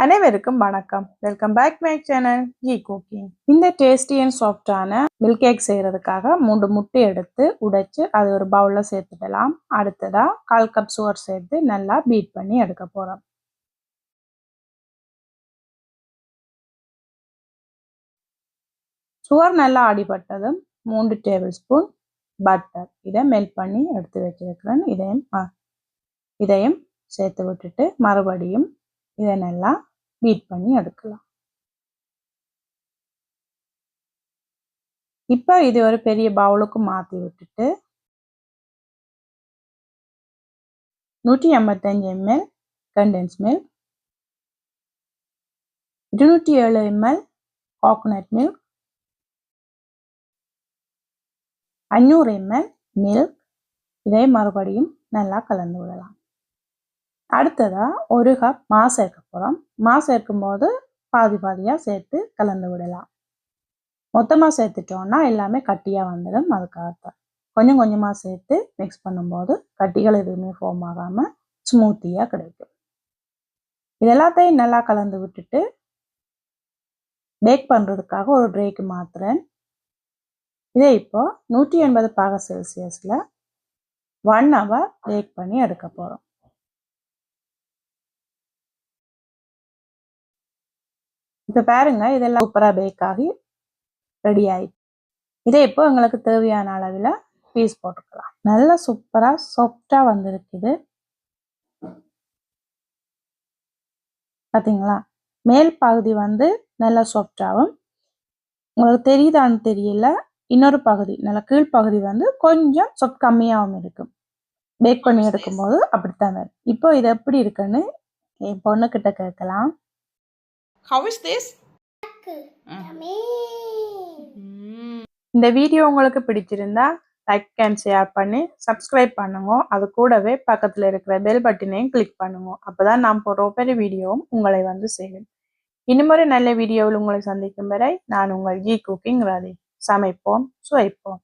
அனைவருக்கும் வணக்கம். Welcome back my channel G cooking. இந்த டேஸ்டி அண்ட் சாஃப்டான மில்க் கேக் செய்யறதுக்காக 3 முட்டை எடுத்து உடைச்சு அது ஒரு பவுல்ல சேர்த்துடலாம். அடுத்ததா 1/4 கப் சுகர் சேர்த்து நல்லா பீட் பண்ணி எடுக்க போறோம். சுகர் நல்லா அடிபட்டதும் 3 டேபிள் ஸ்பூன் பட்டர் இதை மெல்ட் பண்ணி எடுத்து வச்சிருக்கிறேன். இதையும் சேர்த்து விட்டுட்டு மறுபடியும் இதை நல்லா பீட் பண்ணி எடுக்கலாம். இப்போ இது ஒரு பெரிய பவுலுக்கு மாற்றி விட்டுட்டு 185 ml condense milk, 207 ml coconut milk, 500 ml milk இதை மறுபடியும் நல்லா கலந்து விடலாம். அடுத்ததா 1 கப் மா சேர்க்க போகிறோம். மா சேர்க்கும் போது பாதி பாதியாக சேர்த்து கலந்து விடலாம். மொத்தமாக சேர்த்துட்டோம்னா எல்லாமே கட்டியாக வந்துடும். அதுக்காகத்தான் கொஞ்சம் கொஞ்சமாக சேர்த்து மிக்ஸ் பண்ணும்போது கட்டிகள் எதுவுமே ஃபார்ம் ஆகாமல் ஸ்மூத்தியாக கிடைக்கும். இது எல்லாத்தையும் நல்லா கலந்து விட்டுட்டு பேக் பண்ணுறதுக்காக ஒரு ட்ரேக்கு மாற்றுறேன். இதை இப்போ 180 பாக செல்சியஸில் 1 hour பேக் பண்ணி எடுக்க போகிறோம். இப்போ பாருங்க, இதெல்லாம் சூப்பராக பேக் ஆகி ரெடி ஆயிடுச்சு. இதை இப்போ எங்களுக்கு தேவையான அளவில் பீஸ் போட்டுக்கலாம். நல்லா சூப்பராக சாஃப்டாக வந்திருக்குது. பார்த்தீங்களா, மேல் பகுதி வந்து நல்லா சாஃப்டாகவும், உங்களுக்கு தெரியுதான்னு தெரியல, இன்னொரு பகுதி நல்லா கீழ்ப்பகுதி வந்து கொஞ்சம் சாஃப்ட் கம்மியாகவும் இருக்கும். பேக் பண்ணி எடுக்கும்போது அப்படித்தான் வரும். இப்போ இது எப்படி இருக்குன்னு என் பொண்ணுக்கிட்ட கேட்கலாம். How is this? இந்த வீடியோ உங்களுக்கு பிடிச்சிருந்தா லைக் அண்ட் ஷேர் பண்ணி சப்ஸ்கிரைப் பண்ணுங்க. அது கூடவே பக்கத்தில் இருக்கிற பெல் பட்டனையும் கிளிக் பண்ணுங்க. அப்போதான் நான் போடுற ஒவ்வொரு வீடியோவும் உங்களை வந்து சேரும். இன்னும் நல்ல வீடியோவில் உங்களை சந்திக்கும் வரை நான் உங்கள் ஜி குக்கிங் ராதி. சமைப்போம், சுவைப்போம்.